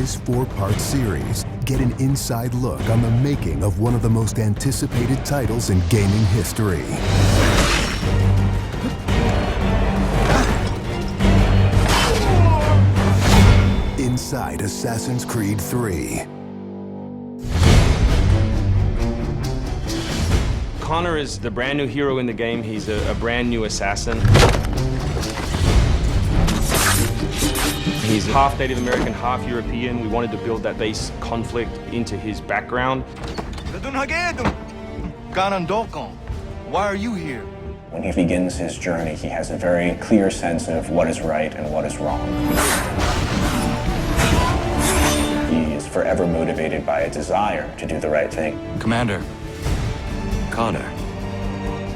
this 4-part series, get an inside look on the making of one of the most anticipated titles in gaming history. Inside Assassin's Creed 3. Connor is the brand new hero in the game. He's a brand new assassin. He's half Native American, half European. We wanted to build that base conflict into his background. Why are you here? When he begins his journey, he has a very clear sense of what is right and what is wrong. He is forever motivated by a desire to do the right thing. Commander, Connor.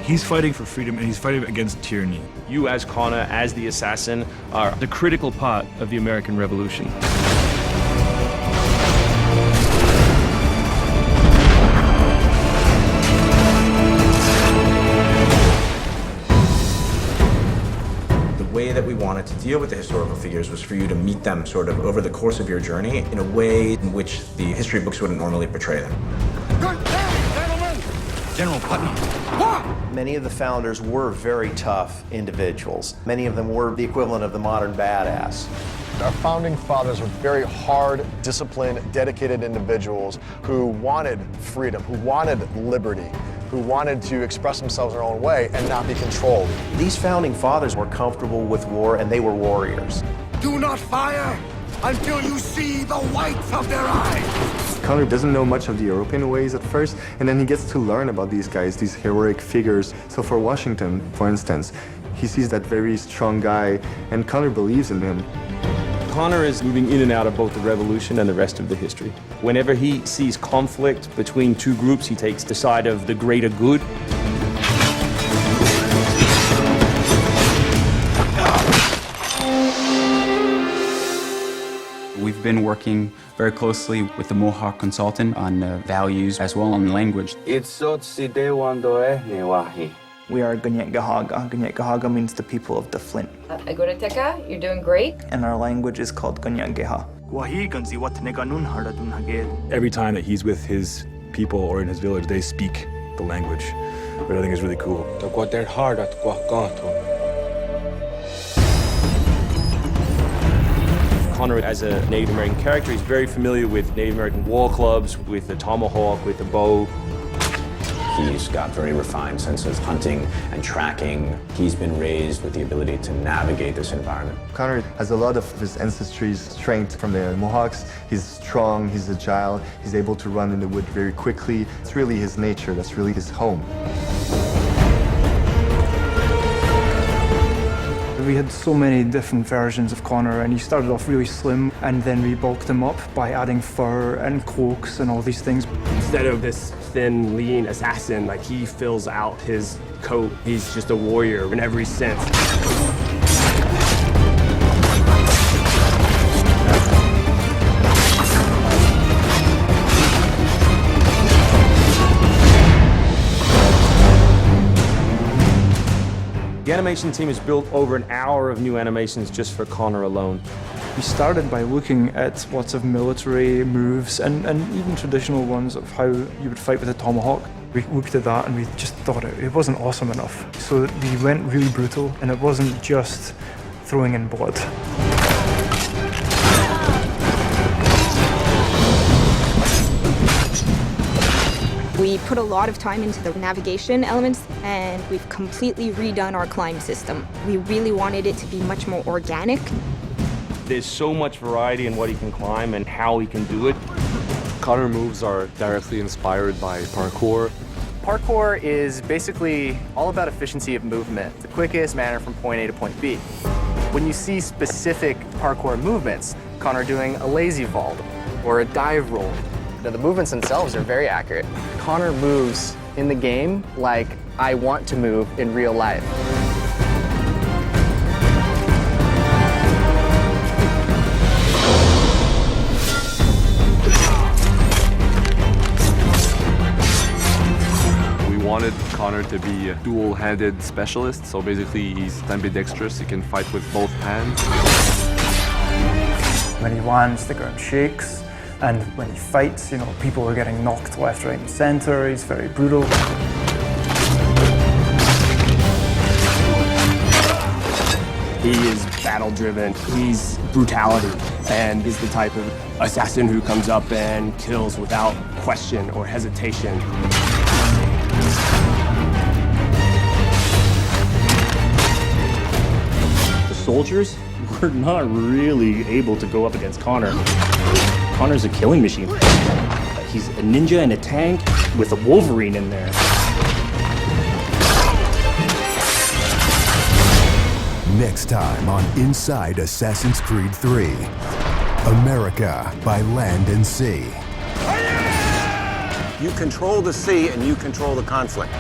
He's fighting for freedom and he's fighting against tyranny. You as Connor, as the assassin, are The critical part of the American Revolution. The way that we wanted to deal with the historical figures was for you to meet them sort of over the course of your journey in a way in which the history books wouldn't normally portray them. General Putnam. Many of the founders were very tough individuals. Many of them were the equivalent of the modern badass. Our founding fathers were very hard, disciplined, dedicated individuals who wanted freedom, who wanted liberty, who wanted to express themselves their own way and not be controlled. These founding fathers were comfortable with war, and they were warriors. Do not fire until you see the whites of their eyes. Connor doesn't know much of the European ways at first, and then he gets to learn about these guys, these heroic figures. So for Washington, for instance, he sees that very strong guy, and Connor believes in him. Connor is moving in and out of both the revolution and the rest of the history. Whenever he sees conflict between two groups, he takes the side of the greater good. We've been working very closely with the Mohawk consultant on values as well on language. We are Gunyet Gahaga. Gunyet Gahaga means the people of the Flint. Agoroteka, you're doing great. And our language is called Gunyet Geha. Every time that he's with his people or in his village, they speak the language, which I think is really cool. Connor, as a Native American character, is very familiar with Native American war clubs, with the tomahawk, with the bow. He's got very refined sense of hunting and tracking. He's been raised with the ability to navigate this environment. Connor has a lot of his ancestry's strength from the Mohawks. He's strong, he's agile, he's able to run in the wood very quickly. It's really his nature, that's really his home. We had so many different versions of Connor, and he started off really slim, and then we bulked him up by adding fur and cloaks and all these things. Instead of this thin, lean assassin, like he fills out his coat. He's just a warrior in every sense. The animation team has built over an hour of new animations just for Connor alone. We started by looking at lots of military moves and even traditional ones of how you would fight with a tomahawk. We looked at that and we just thought it wasn't awesome enough. So we went really brutal, and it wasn't just throwing in blood. We put a lot of time into the navigation elements, and we've completely redone our climb system. We really wanted it to be much more organic. There's so much variety in what he can climb and how he can do it. Connor moves are directly inspired by parkour. Parkour is basically all about efficiency of movement, the quickest manner from point A to point B. When you see specific parkour movements, Connor doing a lazy vault or a dive roll, now, the movements themselves are very accurate. Connor moves in the game like I want to move in real life. We wanted Connor to be a dual-handed specialist, so basically he's ambidextrous, he can fight with both hands. When he lands, the ground shakes. And when he fights, you know, people are getting knocked left, right, and center. He's very brutal. He is battle-driven. He's brutality, and he's the type of assassin who comes up and kills without question or hesitation. The soldiers were not really able to go up against Connor. Connor's a killing machine. He's a ninja in a tank with a Wolverine in there. Next time on Inside Assassin's Creed 3, America by Land and Sea. You control the sea and you control the conflict.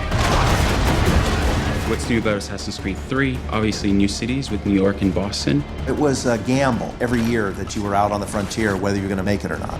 What's new about Assassin's Creed 3? Obviously new cities with New York and Boston. It was a gamble every year that you were out on the frontier, whether you're going to make it or not.